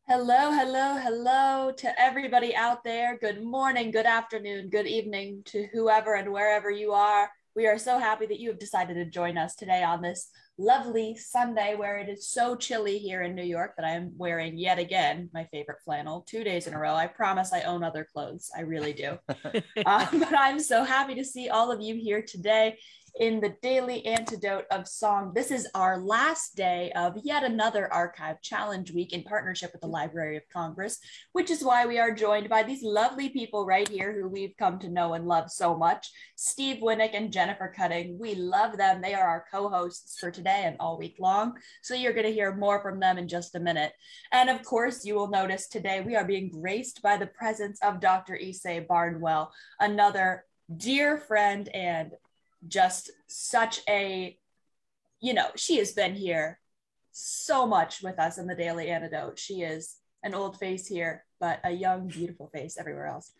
Hello, hello, hello to everybody out there. Good morning, good afternoon, good evening to whoever and wherever you are. We are so happy that you have decided to join us today on this lovely Sunday where it is so chilly here in New York that I am wearing yet again my favorite flannel 2 days in a row. I promise I own other clothes. I really do. But I'm so happy to see all of you here today in the daily antidote of song. This is our last day of yet another archive challenge week in partnership with the Library of Congress, which is why we are joined by these lovely people right here who we've come to know and love so much. Steve Winnick and Jennifer Cutting. We love them. They are our co-hosts for today and all week long. So you're going to hear more from them in just a minute. And of course, you will notice today we are being graced by the presence of Dr. Ysaye Barnwell, another dear friend and just such a, she has been here so much with us in the Daily Antidote. She is an old face here, but a young, beautiful face everywhere else.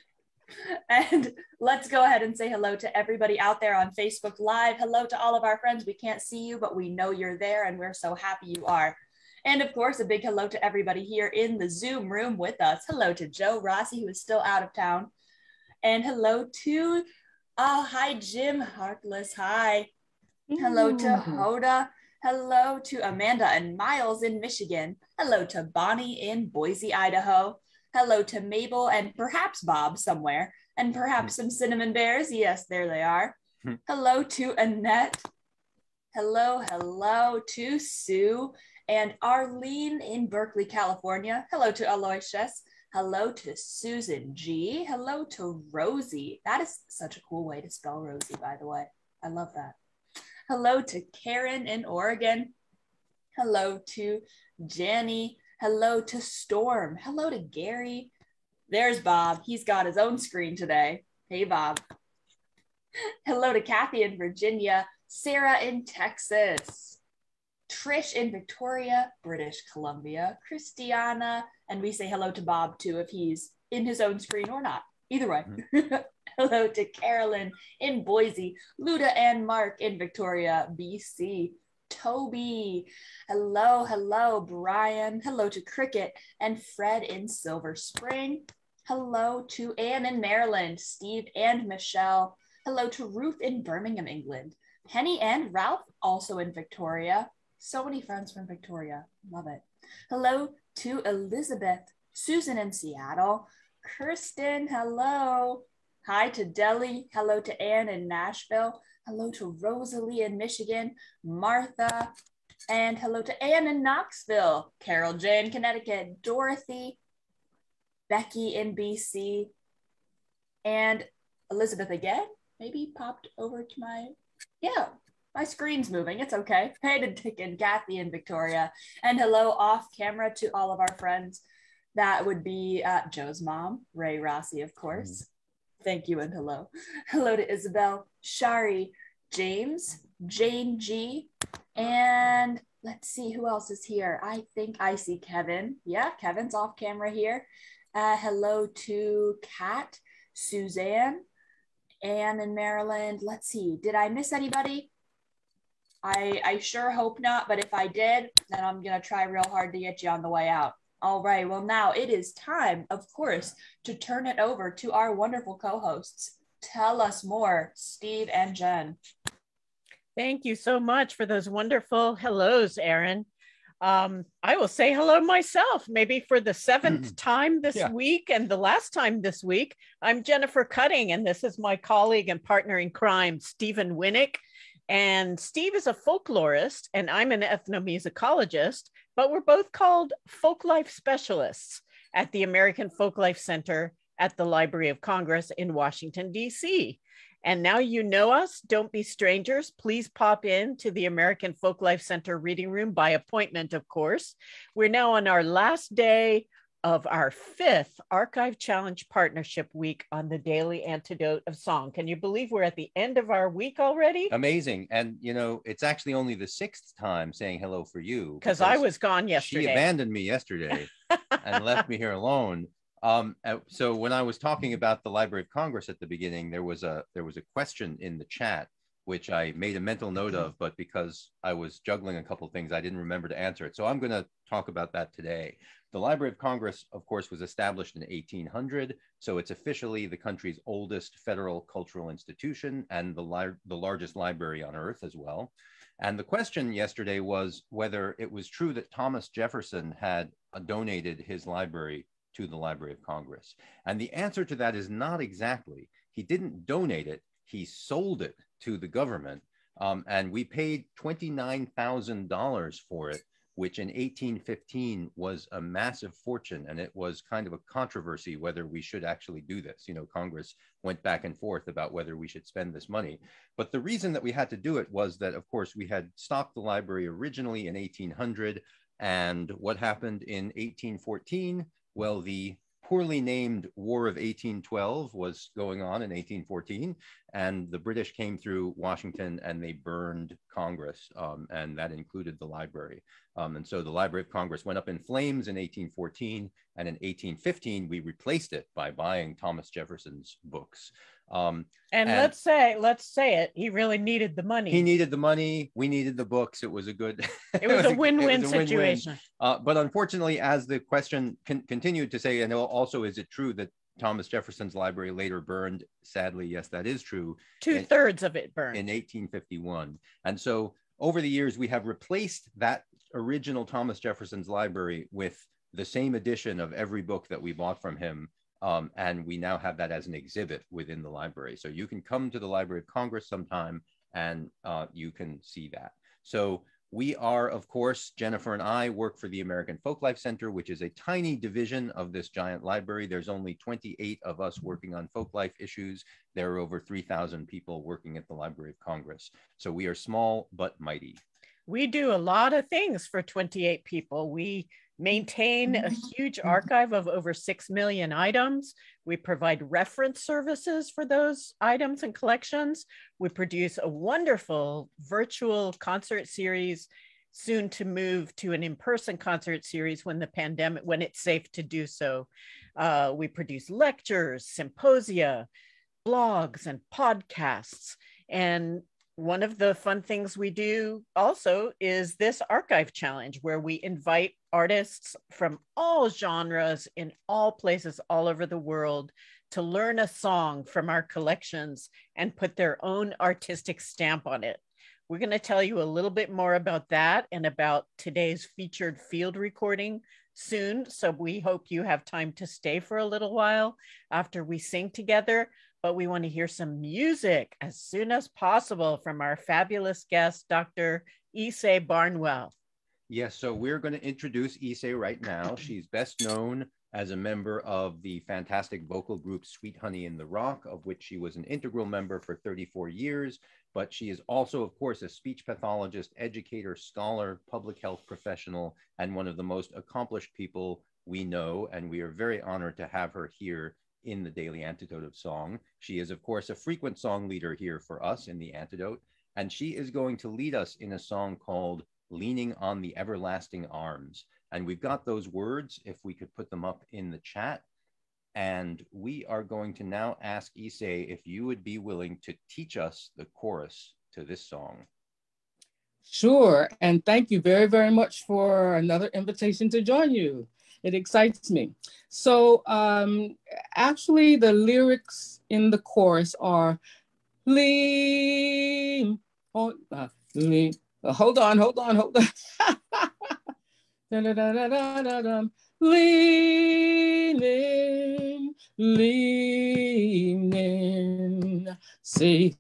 And let's go ahead and say hello to everybody out there on Facebook Live. Hello to all of our friends. We can't see you, but we know you're there, and we're so happy you are. And of course, a big hello to everybody here in the Zoom room with us. Hello to Joe Rossi, who is still out of town. And hello to hi, Jim Harkless. Hi. Hello to Hoda. Hello to Amanda and Miles in Michigan. Hello to Bonnie in Boise, Idaho. Hello to Mabel and perhaps Bob somewhere. And perhaps some cinnamon bears. Yes, there they are. Hello to Annette. Hello to Sue and Arlene in Berkeley, California. Hello to Aloysius. Hello to Susan G. Hello to Rosie. That is such a cool way to spell Rosie, by the way. I love that. Hello to Karen in Oregon. Hello to Jenny. Hello to Storm. Hello to Gary. There's Bob. He's got his own screen today. Hey, Bob. Hello to Kathy in Virginia. Sarah in Texas. Trish in Victoria, British Columbia. Christiana. And we say hello to Bob, too, if he's in his own screen or not. Either way. Hello to Carolyn in Boise. Luda and Mark in Victoria, BC. Toby. Hello, Brian. Hello to Cricket and Fred in Silver Spring. Hello to Anne in Maryland. Steve and Michelle. Hello to Ruth in Birmingham, England. Penny and Ralph, also in Victoria. So many friends from Victoria. Love it. Hello to Elizabeth, Susan in Seattle, Kirsten, hello. Hi to Deli. Hello to Anne in Nashville. Hello to Rosalie in Michigan, Martha, and hello to Anne in Knoxville, Carol J in Connecticut, Dorothy, Becky in BC, and Elizabeth again. Maybe popped over to my screen's moving. It's okay. Hey to Dick and Kathy in Victoria. And hello off camera to all of our friends. That would be Joe's mom, Ray Rossi, of course. Thank you and hello. Hello to Isabel, Shari, James, Jane G, and let's see who else is here. I think I see Kevin. Yeah, Kevin's off camera here. Hello to Kat, Suzanne, Anne in Maryland. Let's see, did I miss anybody? I sure hope not, but if I did, then I'm gonna try real hard to get you on the way out. All right, well now it is time, of course, to turn it over to our wonderful co-hosts. Tell us more, Steve and Jen. Thank you so much for those wonderful hellos, Erin. I will say hello myself, maybe for the seventh time this week and the last time this week. I'm Jennifer Cutting, and this is my colleague and partner in crime, Stephen Winnick. And Steve is a folklorist, and I'm an ethnomusicologist, but we're both called Folklife specialists at the American Folklife Center at the Library of Congress in Washington, D.C. And now you know us, don't be strangers. Please pop in to the American Folklife Center reading room by appointment, of course. We're now on our last day of our 5th Archive Challenge Partnership Week on the Daily Antidote of Song. Can you believe we're at the end of our week already? Amazing. And, it's actually only the 6th time saying hello for you. Because I was gone yesterday. She abandoned me yesterday and left me here alone. So when I was talking about the Library of Congress at the beginning, there was a question in the chat which I made a mental note of, but because I was juggling a couple of things, I didn't remember to answer it. So I'm going to talk about that today. The Library of Congress, of course, was established in 1800, so it's officially the country's oldest federal cultural institution and the largest library on earth as well. And the question yesterday was whether it was true that Thomas Jefferson had donated his library to the Library of Congress. And the answer to that is not exactly. He didn't donate it, he sold it to the government. And we paid $29,000 for it, which in 1815 was a massive fortune. And it was kind of a controversy whether we should actually do this. You know, Congress went back and forth about whether we should spend this money. But the reason that we had to do it was that, of course, we had stocked the library originally in 1800. And what happened in 1814? Well, the poorly named War of 1812 was going on in 1814, and the British came through Washington and they burned Congress, and that included the library. And so the Library of Congress went up in flames in 1814, and in 1815 we replaced it by buying Thomas Jefferson's books. And let's say it, he really needed the money. He needed the money, we needed the books. It was a good it was a win-win situation. But unfortunately, as the question continued to say, and also, is it true that Thomas Jefferson's library later burned? Sadly, yes, that is true. 2/3 of it burned in 1851. And so over the years, we have replaced that original Thomas Jefferson's library with the same edition of every book that we bought from him. And we now have that as an exhibit within the library. So you can come to the Library of Congress sometime and you can see that. So we are, of course, Jennifer and I work for the American Folklife Center, which is a tiny division of this giant library. There's only 28 of us working on folklife issues. There are over 3,000 people working at the Library of Congress. So we are small but mighty. We do a lot of things for 28 people. We maintain a huge archive of over 6 million items. We provide reference services for those items and collections. We produce a wonderful virtual concert series, soon to move to an in-person concert series when it's safe to do so. We produce lectures, symposia, blogs, and podcasts. And one of the fun things we do also is this archive challenge, where we invite artists from all genres in all places all over the world to learn a song from our collections and put their own artistic stamp on it. We're going to tell you a little bit more about that and about today's featured field recording soon. So we hope you have time to stay for a little while after we sing together. But we want to hear some music as soon as possible from our fabulous guest, Dr. Ysaye Barnwell. Yes, so we're going to introduce Ysaye right now. She's best known as a member of the fantastic vocal group Sweet Honey in the Rock, of which she was an integral member for 34 years. But she is also, of course, a speech pathologist, educator, scholar, public health professional, and one of the most accomplished people we know. And we are very honored to have her here in the Daily Antidote of Song. She is, of course, a frequent song leader here for us in the Antidote, and she is going to lead us in a song called Leaning on the Everlasting Arms. And we've got those words, if we could put them up in the chat. And we are going to now ask Ysaye if you would be willing to teach us the chorus to this song. Sure, and thank you very, very much for another invitation to join you. It excites me. So actually the lyrics in the chorus are lean on, lean. Hold on. Leaning, safe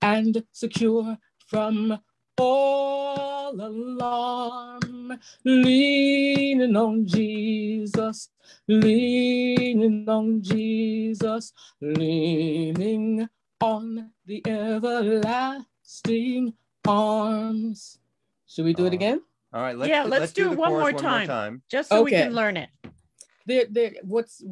and secure from all alarm, leaning on Jesus, leaning on Jesus, leaning on the everlasting arms. Should we do it again? All right, let's do it one more time, just so we can learn it. What's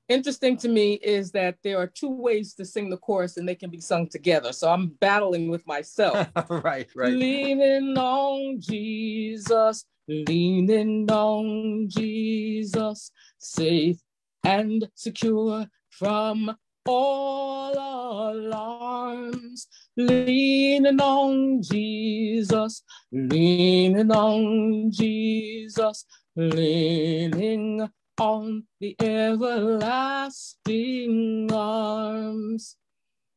interesting to me is that there are two ways to sing the chorus and they can be sung together. So I'm battling with myself. Right. Leaning on Jesus, leaning on Jesus, safe and secure from all alarms. Leaning on Jesus, leaning on Jesus, leaning on the everlasting arms.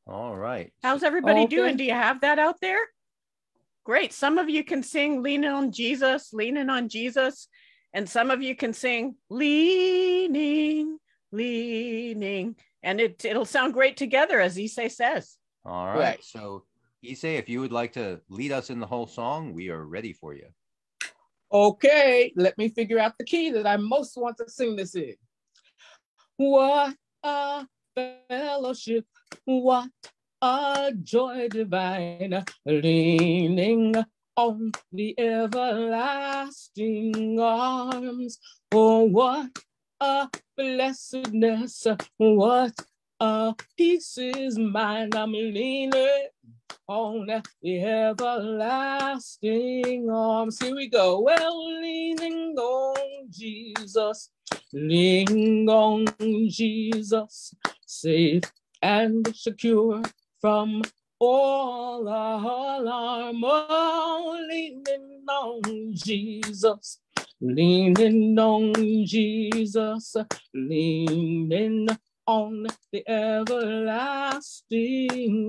All right. How's everybody doing? Do you have that out there? Great. Some of you can sing leaning on Jesus, and some of you can sing leaning, leaning, and it'll sound great together, as Ysaye says. All right. So Ysaye, if you would like to lead us in the whole song, we are ready for you. Okay, let me figure out the key that I most want to sing this in. What a fellowship, what a joy divine, leaning on the everlasting arms. Oh, what a blessedness, what a peace is mine. I'm leaning on the everlasting arms. Here we go. Well, leaning on Jesus, leaning on Jesus, safe and secure from all alarm. Oh, leaning on Jesus, leaning on Jesus, leaning on the everlasting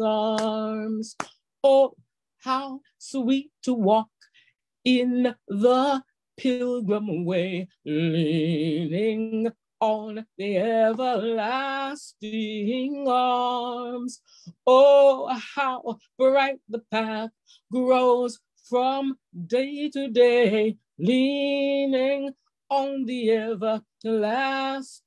arms. Oh, how sweet to walk in the pilgrim way, leaning on the everlasting arms. Oh, how bright the path grows from day to day, leaning on the everlasting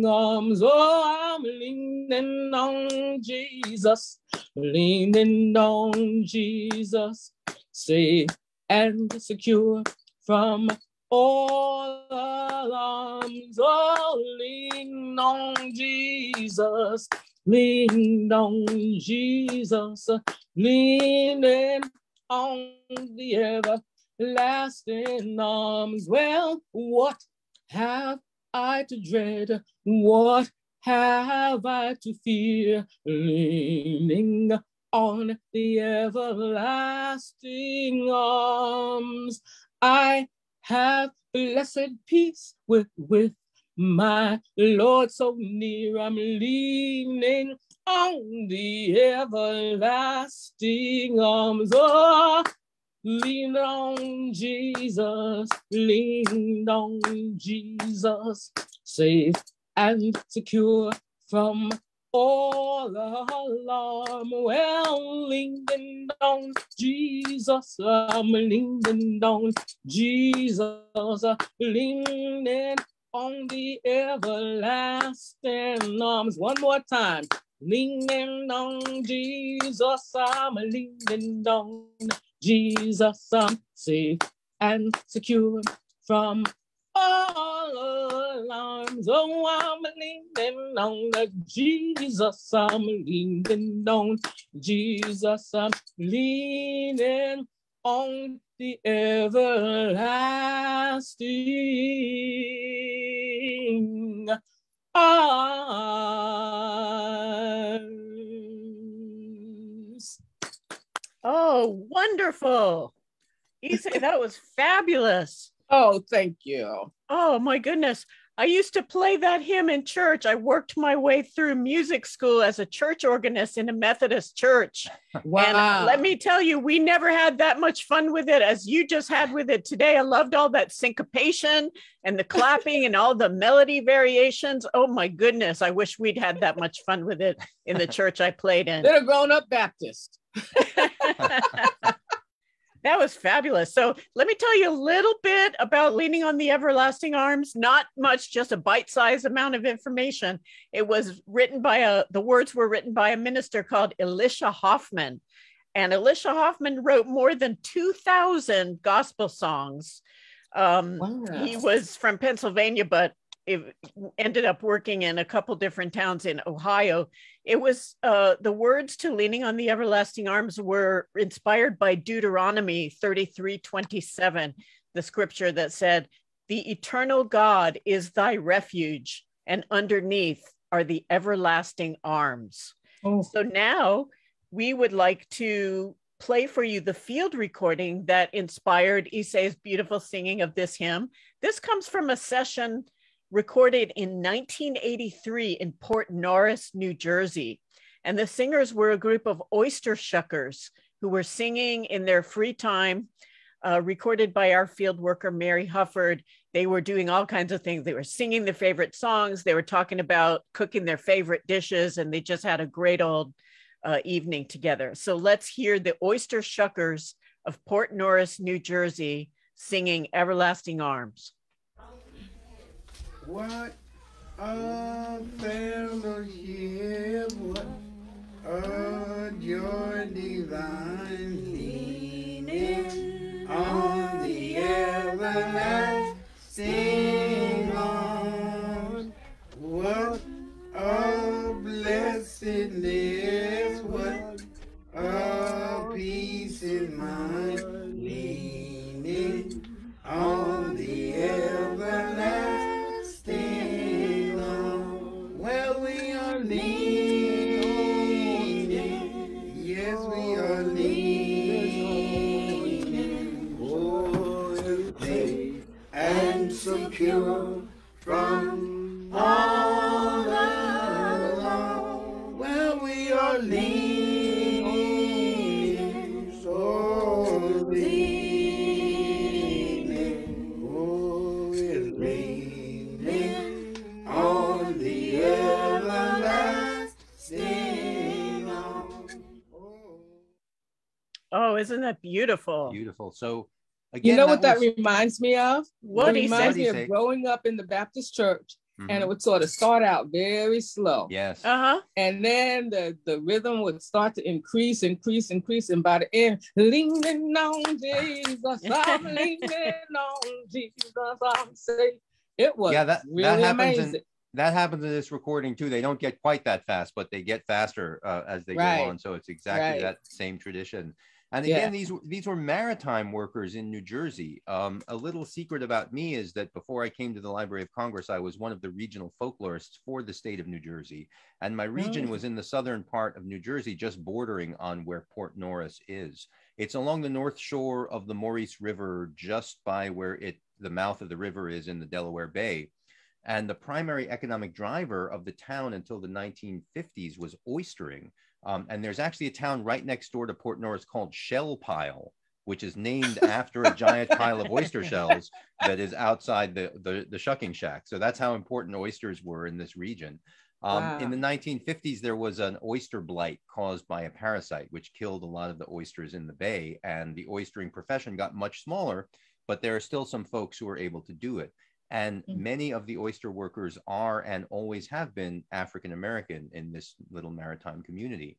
arms. Oh, I'm leaning on Jesus, leaning on Jesus, safe and secure from all alarms. Oh, lean on Jesus, lean on Jesus, leaning on the everlasting arms. Well, what have I to dread? What have I to fear? Leaning on the everlasting arms. I have blessed peace with my Lord so near. I'm leaning on the everlasting arms. Oh, lean on Jesus, lean on Jesus, safe and secure from all alarm. Well, leaning on Jesus, I'm leaning on Jesus, leaning on the everlasting arms. One more time. Leaning on Jesus, I'm leaning on Jesus, I'm safe and secure from all alarms. Oh, I'm leaning on Jesus, I'm leaning on Jesus, I'm leaning on the everlasting arms. Oh, wonderful. Ysaye, that was fabulous. Oh, thank you. Oh, my goodness. I used to play that hymn in church. I worked my way through music school as a church organist in a Methodist church. Wow. And let me tell you, we never had that much fun with it as you just had with it today. I loved all that syncopation and the clapping and all the melody variations. Oh, my goodness. I wish we'd had that much fun with it in the church I played in. They're a grown-up Baptist. That was fabulous. So let me tell you a little bit about Leaning on the Everlasting Arms. Not much, just a bite-sized amount of information. It was written by the words were written by a minister called Elisha Hoffman. And Elisha Hoffman wrote more than 2,000 gospel songs. Wow. He was from Pennsylvania, but it ended up working in a couple different towns in Ohio. It was the words to Leaning on the Everlasting Arms were inspired by Deuteronomy 33:27, the scripture that said, "The eternal God is thy refuge, and underneath are the everlasting arms. Oh. So now we would like to play for you the field recording that inspired Ysaye's beautiful singing of this hymn. This comes from a session recorded in 1983 in Port Norris, New Jersey. And the singers were a group of oyster shuckers who were singing in their free time, recorded by our field worker, Mary Hufford. They were doing all kinds of things. They were singing their favorite songs. They were talking about cooking their favorite dishes, and they just had a great old evening together. So let's hear the oyster shuckers of Port Norris, New Jersey, singing Everlasting Arms. What a fellowship, what a joy divine, leaning on the everlasting arms. What a blessedness, what a peace in mind, leaning on the everlasting arms. Well, we are leaning, yes, we are leaning, oh, safe and secure from all alone. Well, we are leaning, so leaning, oh, we're leaning on the everlasting arms. Oh, isn't that beautiful? Beautiful. So again, You know what that reminds me of? What It he reminds said? me Say? of growing up in the Baptist church, Mhm. and it would sort of start out very slow. Yes. Uh-huh. And then the rhythm would start to increase, and by the end, leaning on Jesus, I'm leaning on Jesus, I'm safe. It was really amazing. That happens in this recording too. They don't get quite that fast, but they get faster as they go on. So it's exactly that same tradition. And again, these were maritime workers in New Jersey. A little secret about me is that before I came to the Library of Congress, I was one of the regional folklorists for the state of New Jersey. And my region was in the southern part of New Jersey, just bordering on where Port Norris is. It's along the north shore of the Maurice River, just by where the mouth of the river is in the Delaware Bay. And the primary economic driver of the town until the 1950s was oystering. And there's actually a town right next door to Port Norris called Shell Pile, which is named after a giant pile of oyster shells that is outside the shucking shack. So that's how important oysters were in this region. In the 1950s, there was an oyster blight caused by a parasite, which killed a lot of the oysters in the bay. And the oystering profession got much smaller, but there are still some folks who are able to do it. And many of the oyster workers are and always have been African-American in this little maritime community.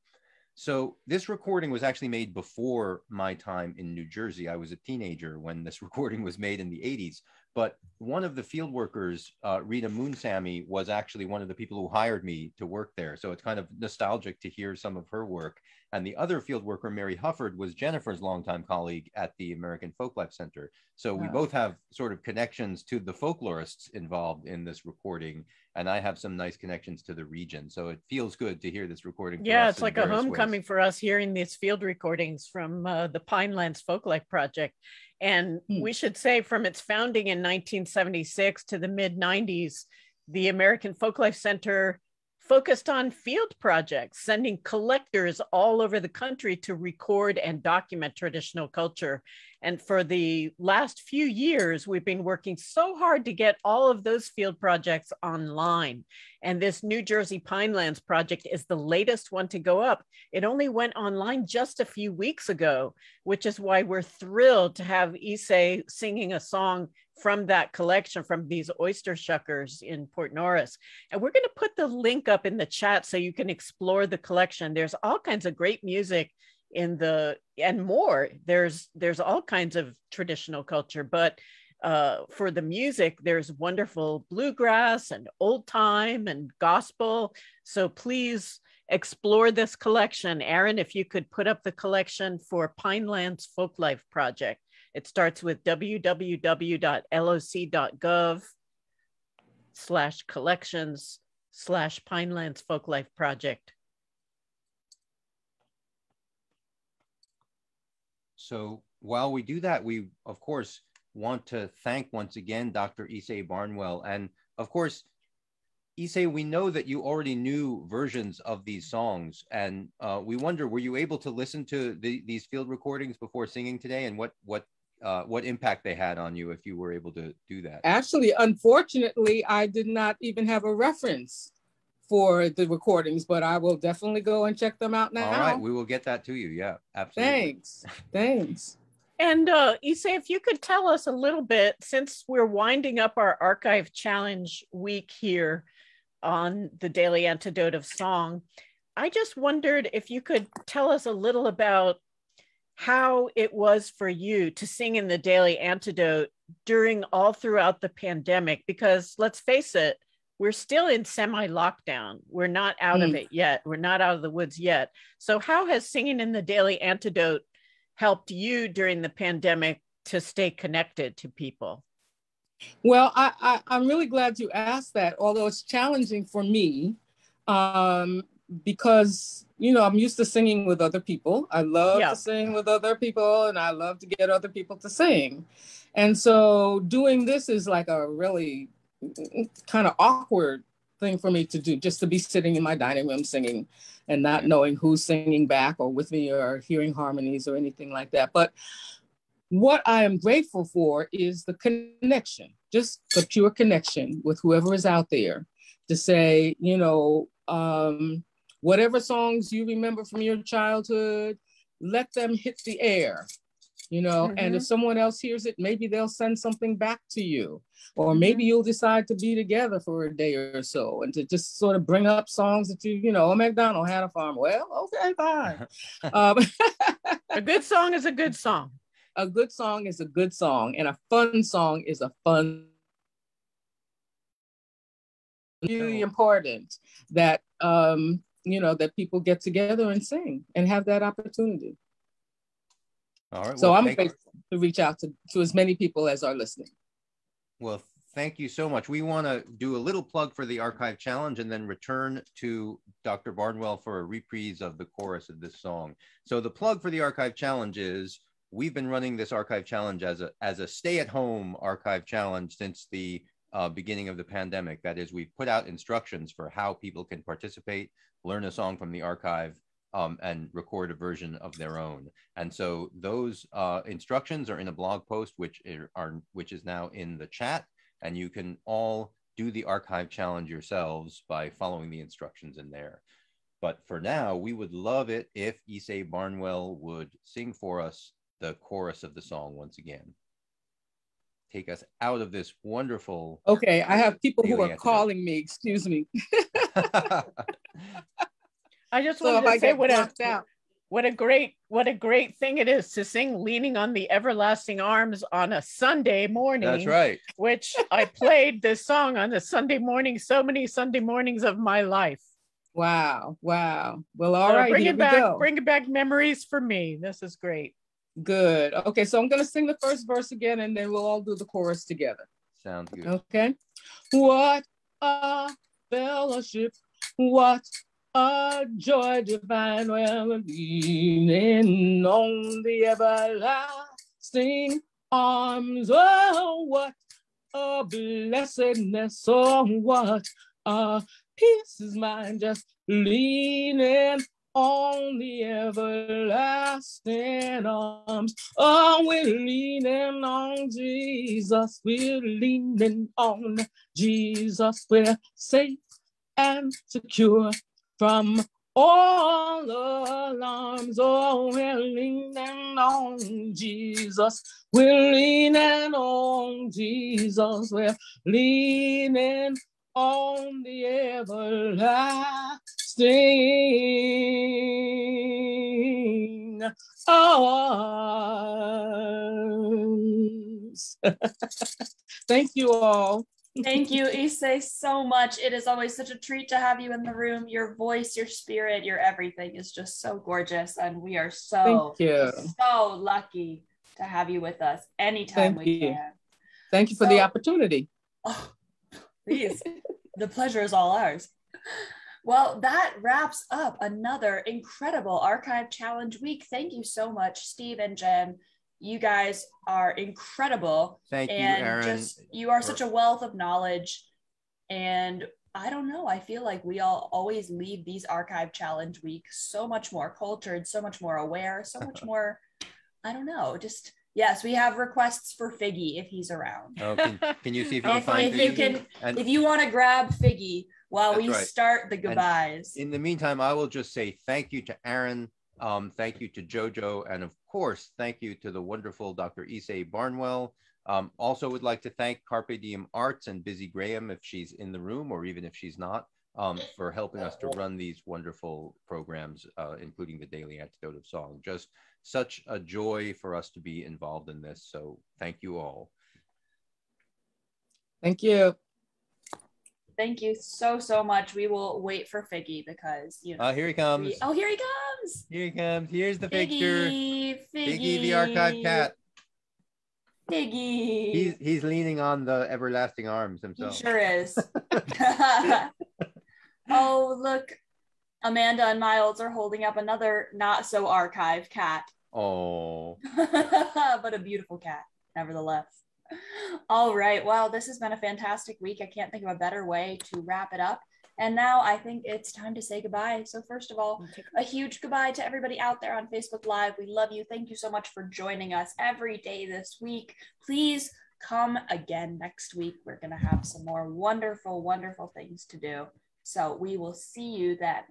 So this recording was actually made before my time in New Jersey. I was a teenager when this recording was made in the 80s. But one of the field workers, Rita Moonsamy, was actually one of the people who hired me to work there. So it's kind of nostalgic to hear some of her work. And the other field worker, Mary Hufford, was Jennifer's longtime colleague at the American Folklife Center. So we both have sort of connections to the folklorists involved in this recording. And I have some nice connections to the region. So it feels good to hear this recording. Yeah, it's like a homecoming for us hearing these field recordings from the Pinelands Folklife Project. And we should say from its founding in 1976 to the mid 90s, the American Folklife Center focused on field projects, sending collectors all over the country to record and document traditional culture. And for the last few years, we've been working so hard to get all of those field projects online. And this New Jersey Pinelands project is the latest one to go up. It only went online just a few weeks ago, which is why we're thrilled to have Ysaye singing a song from that collection from these oyster shuckers in Port Norris. And we're going to put the link up in the chat so you can explore the collection. There's all kinds of great music in and more. There's all kinds of traditional culture, but for the music, there's wonderful bluegrass and old time and gospel. So please explore this collection. Aaron, if you could put up the collection for Pinelands Folklife Project. It starts with www.loc.gov/collections Pinelands Folklife Project. So while we do that, we, of course, want to thank once again Dr. Ysaye Barnwell. And of course, Ysaye, we know that you already knew versions of these songs. And we wonder, were you able to listen to these field recordings before singing today? And what impact they had on you if you were able to do that? Actually, unfortunately, I did not even have a reference for the recordings, but I will definitely go and check them out now. All right, we will get that to you. Yeah, absolutely. Thanks. And Ysaye, if you could tell us a little bit, since we're winding up our Archive Challenge week here on the Daily Antidote of Song, I just wondered if you could tell us a little about how it was for you to sing in the Daily Antidote all throughout the pandemic, because let's face it, we're still in semi-lockdown. We're not out of it yet. We're not out of the woods yet. So how has singing in the Daily Antidote helped you during the pandemic to stay connected to people? Well, I'm really glad you asked that, although it's challenging for me because, I'm used to singing with other people. I love to sing with other people, and I love to get other people to sing. And so doing this is like a really kind of awkward thing for me to do, just to be sitting in my dining room singing and not knowing who's singing back or with me or hearing harmonies or anything like that. But what I am grateful for is the connection, just the pure connection with whoever is out there to say, whatever songs you remember from your childhood, let them hit the air, and if someone else hears it, maybe they'll send something back to you, or maybe you'll decide to be together for a day or so and to just sort of bring up songs that MacDonald had a farm. Well, okay, fine. A good song is a good song. A good song is a good song, and a fun song is a fun. Really important that that people get together and sing and have that opportunity. All right. So I'm grateful to reach out to as many people as are listening. Well, thank you so much. We want to do a little plug for the Archive Challenge and then return to Dr. Barnwell for a reprise of the chorus of this song. So the plug for the Archive Challenge is we've been running this Archive Challenge as a stay-at-home Archive Challenge since the beginning of the pandemic. That is, we've put out instructions for how people can participate, learn a song from the archive, and record a version of their own. And so those instructions are in a blog post, which is now in the chat, and you can all do the Archive Challenge yourselves by following the instructions in there. But for now, we would love it if Ysaye Barnwell would sing for us the chorus of the song once again. Take us out of this wonderful. Okay, I have people who are calling me. Excuse me. I just wanted to say what a great thing it is to sing "Leaning on the Everlasting Arms" on a Sunday morning. That's right. Which I played this song on a Sunday morning, so many Sunday mornings of my life. Wow. Well, all right, bring it back memories for me. This is great. Good. Okay, so I'm going to sing the first verse again, and then we'll all do the chorus together. Sounds good. Okay. What a fellowship, what a joy divine, well, leaning on the everlasting arms. Oh, what a blessedness, oh, what a peace is mine, just leaning on the everlasting arms. Oh, we're leaning on Jesus. We're leaning on Jesus. We're safe and secure from all alarms. Oh, we're leaning on Jesus. We're leaning on Jesus. We're leaning on the everlasting arms. Thank you all. Thank you, Ysaye, so much. It is always such a treat to have you in the room. Your voice, your spirit, your everything is just so gorgeous, and we are so lucky to have you with us anytime we can. Thank you for the opportunity. Oh, please. The pleasure is all ours. Well, that wraps up another incredible Archive Challenge week. Thank you so much, Steve and Jen. You guys are incredible. Thank you, and Aaron. You are such a wealth of knowledge. And I don't know, I feel like we all always leave these Archive Challenge weeks so much more cultured, so much more aware, so much more, I don't know, just, yes, we have requests for Figgy if he's around. Oh, can you see if you can find Figgy? If you want to grab Figgy while we right. start the goodbyes. And in the meantime, I will just say thank you to Aaron, thank you to Jojo, and of course, thank you to the wonderful Dr. Ysaye Barnwell. Also would like to thank Carpe Diem Arts and Busy Graham, if she's in the room or even if she's not, for helping us to run these wonderful programs, including the Daily Antidote of Song. Just such a joy for us to be involved in this. So thank you all. Thank you. Thank you so much. We will wait for Figgy because, you know. Here he comes. Here he comes. Here he comes. Here's the picture. Figgy. Figgy, the archive cat. Figgy. He's leaning on the everlasting arms himself. He sure is. Oh, look. Amanda and Miles are holding up another not so archive cat. Oh. But a beautiful cat, nevertheless. All right. Well, this has been a fantastic week. I can't think of a better way to wrap it up. And now I think it's time to say goodbye. So first of all, a huge goodbye to everybody out there on Facebook Live. We love you. Thank you so much for joining us every day this week. Please come again next week. We're going to have some more wonderful, wonderful things to do. So we will see you then.